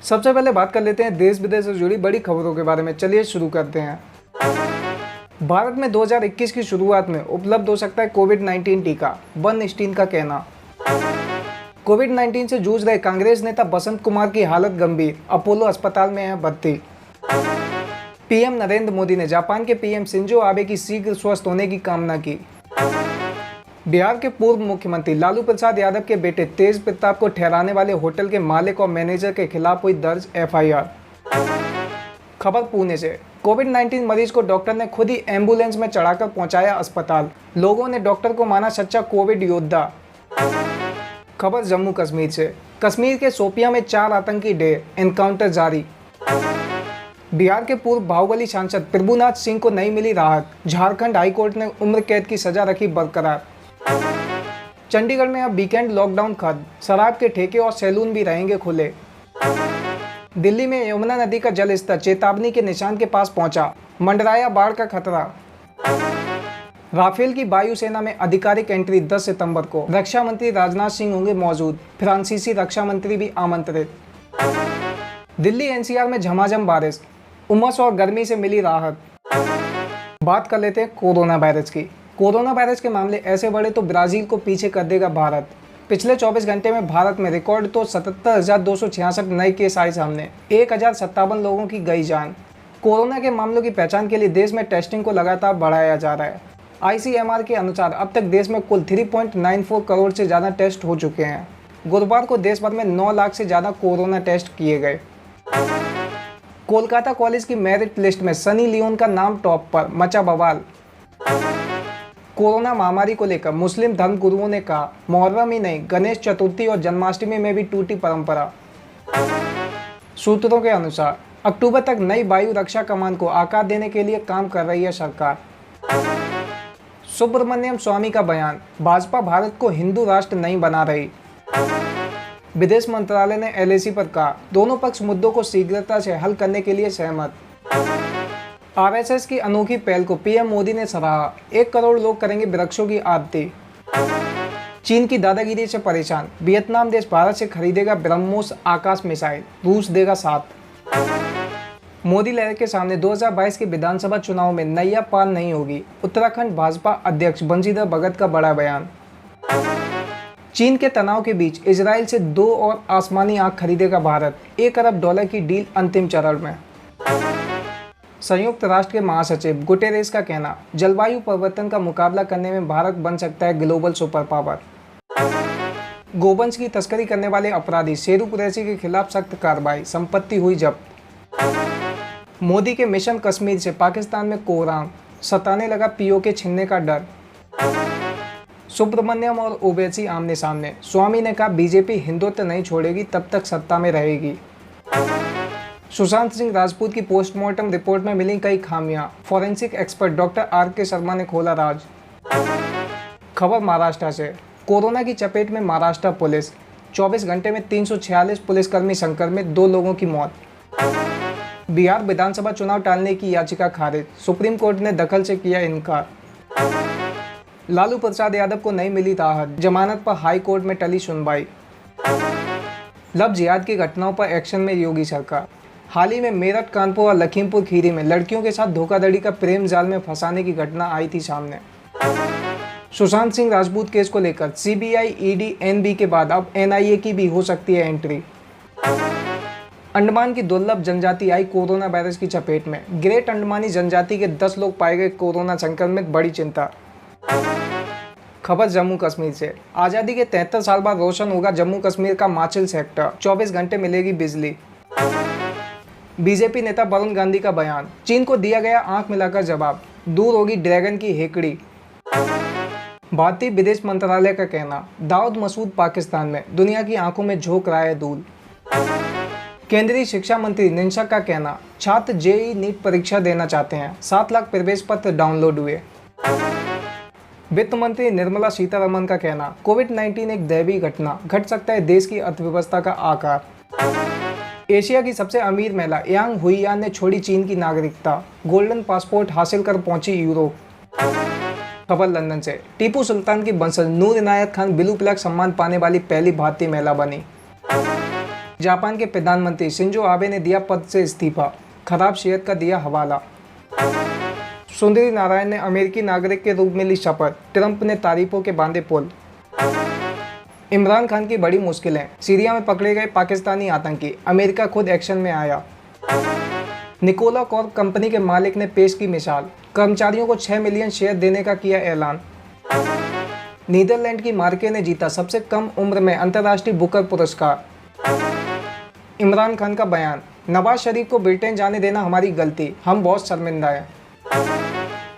सबसे पहले बात कर लेते हैं देश विदेश से जुड़ी बड़ी खबरों के बारे में। चलिए शुरू करते हैं। भारत में 2021 की शुरुआत में उपलब्ध हो सकता है कोविड-19 टीका, बर्नस्टीन का कहना। कोविड-19 से जूझ रहे कांग्रेस नेता बसंत कुमार की हालत गंभीर, अपोलो अस्पताल में है भर्ती। पीएम नरेंद्र मोदी ने जापान के पीएम शिंजो आबे की शीघ्र स्वस्थ होने की कामना की। बिहार के पूर्व मुख्यमंत्री लालू प्रसाद यादव के बेटे तेज प्रताप को ठहराने वाले होटल के मालिक और मैनेजर के खिलाफ हुई दर्ज एफआईआर। खबर पुणे से। कोविड-19 मरीज को डॉक्टर ने खुद ही एम्बुलेंस में चढ़ाकर पहुंचाया अस्पताल। लोगों ने डॉक्टर को माना सच्चा कोविड योद्धा। खबर जम्मू कश्मीर से। कश्मीर के शोपियां में 4 आतंकी ढेर, एनकाउंटर जारी। बिहार के पूर्व बाहुबली सांसद प्रभुनाथ सिंह को नहीं मिली राहत। झारखंड हाईकोर्ट ने उम्र कैद की सजा रखी बरकरार। चंडीगढ़ में अब वीकेंड लॉकडाउन खत्म, शराब के ठेके और सैलून भी रहेंगे खुले। दिल्ली में यमुना नदी का जलस्तर चेतावनी के निशान के पास पहुंचा, मंडराया बाढ़ का खतरा। राफेल की वायुसेना में आधिकारिक एंट्री 10 सितंबर को। रक्षा मंत्री राजनाथ सिंह होंगे मौजूद, फ्रांसीसी रक्षा मंत्री भी आमंत्रित। दिल्ली एनसीआर में झमाझम बारिश, उमस और गर्मी से मिली राहत। बात कर लेते हैं कोरोना वायरस की। कोरोना वायरस के मामले ऐसे बढ़े तो ब्राजील को पीछे कर देगा भारत। पिछले 24 घंटे में भारत में रिकॉर्ड तो 77,266 नए केस आए सामने, 1,057 लोगों की गई जान। कोरोना के मामलों की पहचान के लिए देश में टेस्टिंग को लगातार बढ़ाया जा रहा है। आईसीएमआर के अनुसार अब तक देश में कुल 3.94 करोड़ से ज़्यादा टेस्ट हो चुके हैं। गुरुवार को देश भर में 9 लाख से ज़्यादा कोरोना टेस्ट किए गए। कोलकाता कॉलेज की मेरिट लिस्ट में सनी लियोन का नाम टॉप पर, मचा बवाल। कोरोना महामारी को लेकर मुस्लिम धर्मगुरुओं ने कहा, मुहर्रम ही नहीं, गणेश चतुर्थी और जन्माष्टमी में भी टूटी परंपरा। सूत्रों के अनुसार अक्टूबर तक नई वायु रक्षा कमान को आकार देने के लिए काम कर रही है सरकार। सुब्रमण्यम स्वामी का बयान, भाजपा भारत को हिंदू राष्ट्र नहीं बना रही। विदेश मंत्रालय ने एलएसी पर कहा, दोनों पक्ष मुद्दों को शीघ्रता से हल करने के लिए सहमत। आरएसएस की अनोखी पहल को पीएम मोदी ने सराहा, 1 करोड़ लोग करेंगे वृक्षों की आरती। चीन की दादागिरी से परेशान, वियतनाम देश भारत से खरीदेगा ब्रह्मोस आकाश मिसाइल, रूस देगा साथ। मोदी लहर के सामने 2022 के विधानसभा चुनाव में नैया पार नहीं होगी, उत्तराखंड भाजपा अध्यक्ष बंशीधर भगत का बड़ा बयान। चीन के तनाव के बीच इजराइल से 2 और आसमानी आग खरीदेगा भारत, $1 अरब की डील अंतिम चरण में। संयुक्त राष्ट्र के महासचिव गुटेरेस का कहना, जलवायु परिवर्तन का मुकाबला करने में भारत बन सकता है ग्लोबल सुपर पावर। गोवंश की तस्करी करने वाले अपराधी शेरू कुरैशी के खिलाफ सख्त कार्रवाई, संपत्ति हुई जब्त। मोदी के मिशन कश्मीर से पाकिस्तान में कोहराम, सताने लगा पीओके छीनने का डर। सुब्रमण्यम और ओवैसी आमने सामने, स्वामी ने कहा बीजेपी हिंदुत्व नहीं छोड़ेगी तब तक सत्ता में रहेगी। सुशांत सिंह राजपूत की पोस्टमार्टम रिपोर्ट में मिली कई खामियां, forensic expert doctor R K. Sharma ने खोला राज। खबर महाराष्ट्र से। कोरोना की चपेट में महाराष्ट्र पुलिस, 24 घंटे में 346 पुलिसकर्मी संक्रमित, 2 लोगों की मौत। बिहार विधानसभा चुनाव टालने की याचिका खारिज, सुप्रीम कोर्ट ने दखल से किया इनकार। लालू प्रसाद यादव को नहीं मिली राहत, जमानत पर हाई कोर्ट में टली सुनवाई। लव जिहाद की घटनाओं पर एक्शन में योगी सरकार। हाल ही में मेरठ, कानपुर और लखीमपुर खीरी में लड़कियों के साथ धोखाधड़ी का प्रेम जाल में फंसाने की घटना आई थी सामने। सुशांत सिंह राजपूत केस को लेकर सीबीआई, ईडी, एनबी के बाद अब एनआईए की भी हो सकती है एंट्री। अंडमान की दुर्लभ जनजाति आई कोरोना वायरस की चपेट में, ग्रेट अंडमानी जनजाति के 10 लोग पाए गए कोरोना संक्रमित, बड़ी चिंता। खबर जम्मू कश्मीर से। आज़ादी के 73 साल बाद रोशन होगा जम्मू कश्मीर का माचिल सेक्टर, 24 घंटे मिलेगी बिजली। बीजेपी नेता वरुण गांधी का बयान, चीन को दिया गया आंख मिलाकर जवाब, दूर होगी ड्रैगन की हेकड़ी। भारतीय विदेश मंत्रालय का कहना, दाऊद मसूद पाकिस्तान में, दुनिया की आंखों में झोंक रहा है धूल। केंद्रीय शिक्षा मंत्री निशंक का कहना, छात्र जेईई नीट परीक्षा देना चाहते हैं, 7 लाख प्रवेश पत्र डाउनलोड हुए। वित्त मंत्री निर्मला सीतारमण का कहना, कोविड-19 एक दैवीय घटना, घट सकता है देश की अर्थव्यवस्था का आकार। एशिया की सबसे अमीर महिला यांग हुइयान ने छोड़ी चीन की नागरिकता, गोल्डन पासपोर्ट हासिल कर पहुंची यूरोप। खबर लंदन से। टीपू सुल्तान की वंशज नूर इनायत खान ब्लू प्लग सम्मान पाने वाली पहली भारतीय महिला बनी। जापान के प्रधानमंत्री शिंजो आबे ने दिया पद से इस्तीफा, खराब सेहत का दिया हवाला। सुंदरी नारायण ने अमेरिकी नागरिक के रूप में ली शपथ, ट्रंप ने तारीफों के बांधे पुल। इमरान खान की बड़ी मुश्किलें, सीरिया में पकड़े गए पाकिस्तानी आतंकी, अमेरिका खुद एक्शन में आया। निकोला कॉर्प कंपनी के मालिक ने पेश की मिसाल, कर्मचारियों को 6 मिलियन शेयर देने का किया ऐलान। नीदरलैंड की मार्के ने जीता सबसे कम उम्र में अंतर्राष्ट्रीय बुकर पुरस्कार। इमरान खान का बयान, नवाज शरीफ को ब्रिटेन जाने देना हमारी गलती, हम बहुत शर्मिंदा हैं।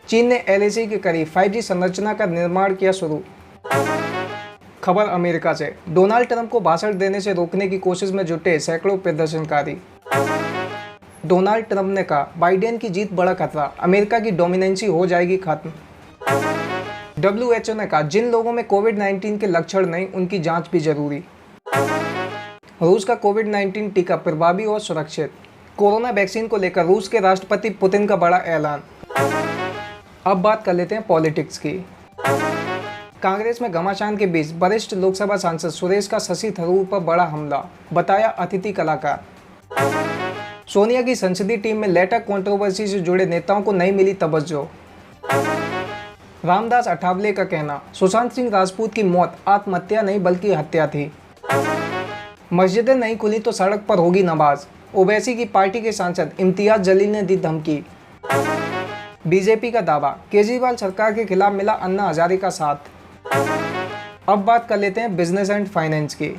चीन ने एलएसी के करीब 5G संरचना का निर्माण किया शुरू। खबर अमेरिका से, डोनाल्ड ट्रंप को भाषण देने से रोकने की कोशिश में जुटे सैकड़ों प्रदर्शनकारी। डोनाल्ड ट्रंप ने कहा, बाइडेन की जीत बड़ा खतरा, अमेरिका की डोमिनेंसी हो जाएगी खत्म। WHO ने कहा, जिन लोगों में कोविड-19 के लक्षण नहीं उनकी जांच भी जरूरी। रूस का कोविड-19 टीका प्रभावी और सुरक्षित। कोरोना वैक्सीन को लेकर रूस के राष्ट्रपति पुतिन का बड़ा ऐलान। अब बात कर लेते हैं पॉलिटिक्स की। कांग्रेस में घमासान के बीच वरिष्ठ लोकसभा सांसद सुरेश का शशि थरूर पर बड़ा हमला, बताया अतिथि कलाकार। सोनिया की संसदीय टीम में लेटर कंट्रोवर्सी से जुड़े नेताओं को नहीं मिली तवज्जो। रामदास अठावले का कहना, सुशांत सिंह राजपूत की मौत आत्महत्या नहीं बल्कि हत्या थी। मस्जिदें नहीं खुली तो सड़क पर होगी नमाज, ओवैसी की पार्टी के सांसद इम्तियाज जलील ने दी धमकी। बीजेपी का दावा, केजरीवाल सरकार के खिलाफ मिला अन्ना हजारे का साथ। अब बात कर लेते हैं बिजनेस एंड फाइनेंस की।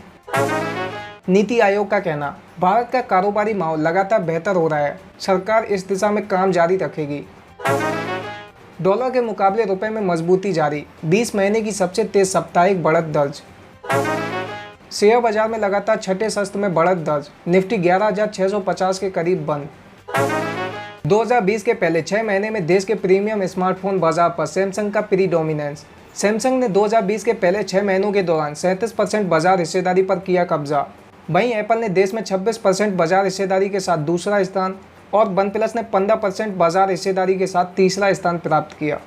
नीति आयोग का कहना, भारत का कारोबारी माहौल लगातार बेहतर हो रहा है, सरकार इस दिशा में काम जारी रखेगी। डॉलर के मुकाबले रुपए में मजबूती जारी, 20 महीने की सबसे तेज साप्ताहिक बढ़त दर्ज। शेयर बाजार में लगातार छठे सत्र में बढ़त दर्ज, निफ्टी 11,650 के करीब बंद। 2020 के पहले 6 महीने में देश के प्रीमियम स्मार्टफोन बाजार पर सैमसंग का प्रीडोमिनेंस। सैमसंग ने 2020 के पहले 6 महीनों के दौरान 37% बाजार हिस्सेदारी पर किया कब्जा। वहीं एप्पल ने देश में 26% बाजार हिस्सेदारी के साथ दूसरा स्थान और OnePlus ने 15% बाजार हिस्सेदारी के साथ तीसरा स्थान प्राप्त किया।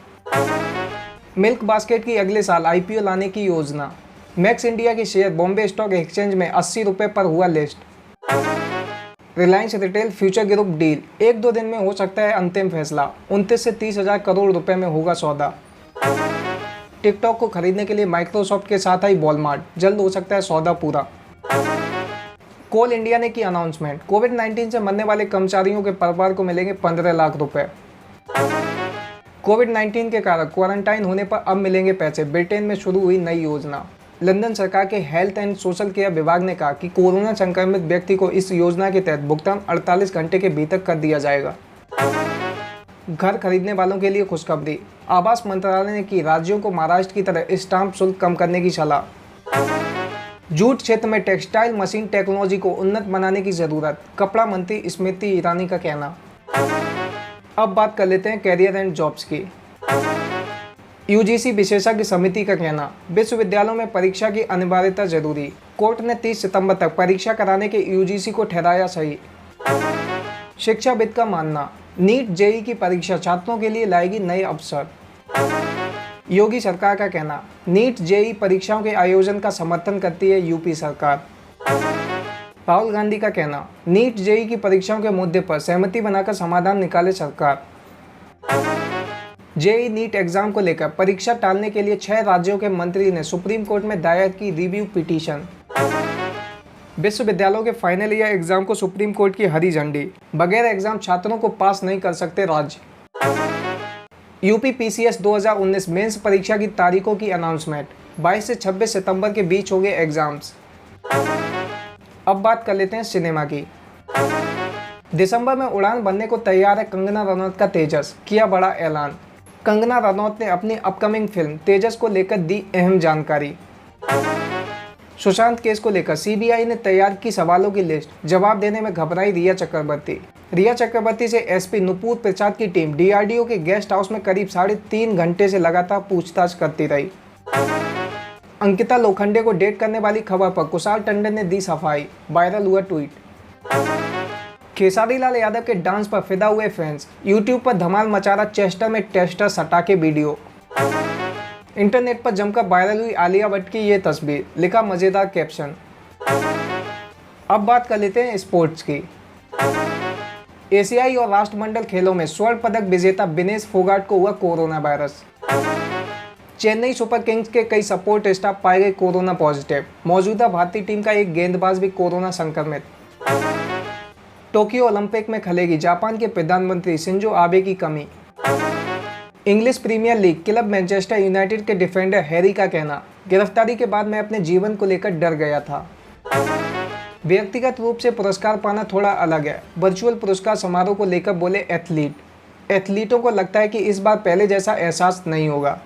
मिल्क बास्केट की अगले साल IPO लाने की योजना। मैक्स इंडिया के शेयर बॉम्बे स्टॉक एक्सचेंज में 80 रुपये पर हुआ list. Reliance retail future group deal, 1-2 दिन में हो सकता है अंतिम फैसला, 29 से 30 हजार करोड़ रुपए में होगा सौदा। टिकटॉक को खरीदने के लिए माइक्रोसॉफ्ट के साथ आई वॉलमार्ट, जल्द हो सकता है सौदा पूरा। कोल इंडिया ने की अनाउंसमेंट, कोविड-19 से मरने वाले कर्मचारियों के परिवार को मिलेंगे 15 लाख रुपए। कोविड-19 के कारण क्वारंटाइन होने पर अब मिलेंगे पैसे, ब्रिटेन में शुरू हुई नई योजना। लंदन सरकार के हेल्थ एंड सोशल केयर विभाग ने कहा कि कोरोना संक्रमित व्यक्ति को इस योजना के तहत भुगतान 48 घंटे के भीतर कर दिया जाएगा। घर खरीदने वालों के लिए खुशखबरी, आवास मंत्रालय ने की राज्यों को महाराष्ट्र की तरह स्टाम्प शुल्क कम करने की सलाह। जूट क्षेत्र में टेक्सटाइल मशीन टेक्नोलॉजी को उन्नत बनाने की जरूरत, कपड़ा मंत्री स्मृति ईरानी का कहना। अब बात कर लेते हैं कैरियर एंड जॉब्स की। यूजीसी विशेषज्ञ समिति का कहना, विश्वविद्यालयों में परीक्षा की अनिवार्यता जरूरी, कोर्ट ने 30 सितंबर तक परीक्षा कराने के यूजीसी को ठहराया सही। शिक्षाविद का मानना, नीट जेईई की परीक्षा छात्रों के लिए लाएगी नए अवसर। योगी सरकार का कहना, नीट जेईई परीक्षाओं के आयोजन का समर्थन करती है यूपी सरकार। राहुल गांधी का कहना, नीट जेईई की परीक्षाओं के मुद्दे पर सहमति बनाकर समाधान निकाले सरकार। जेईई नीट एग्जाम को लेकर परीक्षा टालने के लिए 6 राज्यों के मंत्री ने सुप्रीम कोर्ट में दायर की रिव्यू पिटीशन। विश्वविद्यालयों के फाइनल ईयर एग्जाम को सुप्रीम कोर्ट की हरी झंडी, बगैर एग्जाम छात्रों को पास नहीं कर सकते राज्य। यूपी PCS 2019 मेंस परीक्षा की तारीखों की अनाउंसमेंट, 22 से 26 सितंबर के बीच होंगे एग्जाम्स। अब बात कर लेते हैं सिनेमा की। दिसंबर में उड़ान भरने को तैयार है कंगना रनौत का तेजस, किया बड़ा ऐलान। कंगना रनौत ने अपनी अपकमिंग फिल्म तेजस को लेकर दी अहम जानकारी। सुशांत केस को लेकर CBI ने तैयार की सवालों की लिस्ट, जवाब देने में घबराई रिया चक्रवर्ती। रिया चक्रवर्ती से SP नुपुर प्रसाद की टीम DRDO के गेस्ट हाउस में करीब 3.5 घंटे से लगातार पूछताछ करती रही। अंकिता लोखंडे को डेट करने वाली खबर पर कुशाल टंडन ने दी सफाई, वायरल हुआ ट्वीट। खेसारी लाल यादव के डांस पर फिदा हुए फैंस, यूट्यूब पर धमाल मचा रहा चेस्टर में टेस्टर सटा के वीडियो। इंटरनेट पर जमकर वायरल हुई आलिया भट्ट की ये तस्वीर, लिखा मजेदार कैप्शन। अब बात कर लेते हैं स्पोर्ट्स की। एशियाई और राष्ट्रमंडल खेलों में स्वर्ण पदक विजेता विनेश फोगाट को हुआ corona virus. Chennai super Kings के कई सपोर्ट स्टाफ पाए गए कोरोना पॉजिटिव। मौजूदा भारतीय टीम का एक गेंदबाज भी कोरोना संक्रमित। टोक्यो ओलंपिक में खलेगी जापान के प्रधानमंत्री शिंजो आबे की कमी। English Premier League club Manchester United के डिफेंडर हैरी का कहना, गिरफ्तारी के बाद मैं अपने जीवन को लेकर डर गया था। व्यक्तिगत रूप से पुरस्कार पाना थोड़ा अलग है, वर्चुअल पुरस्कार समारोह को लेकर बोले एथलीटों को लगता है कि इस बार पहले जैसा एहसास नहीं होगा।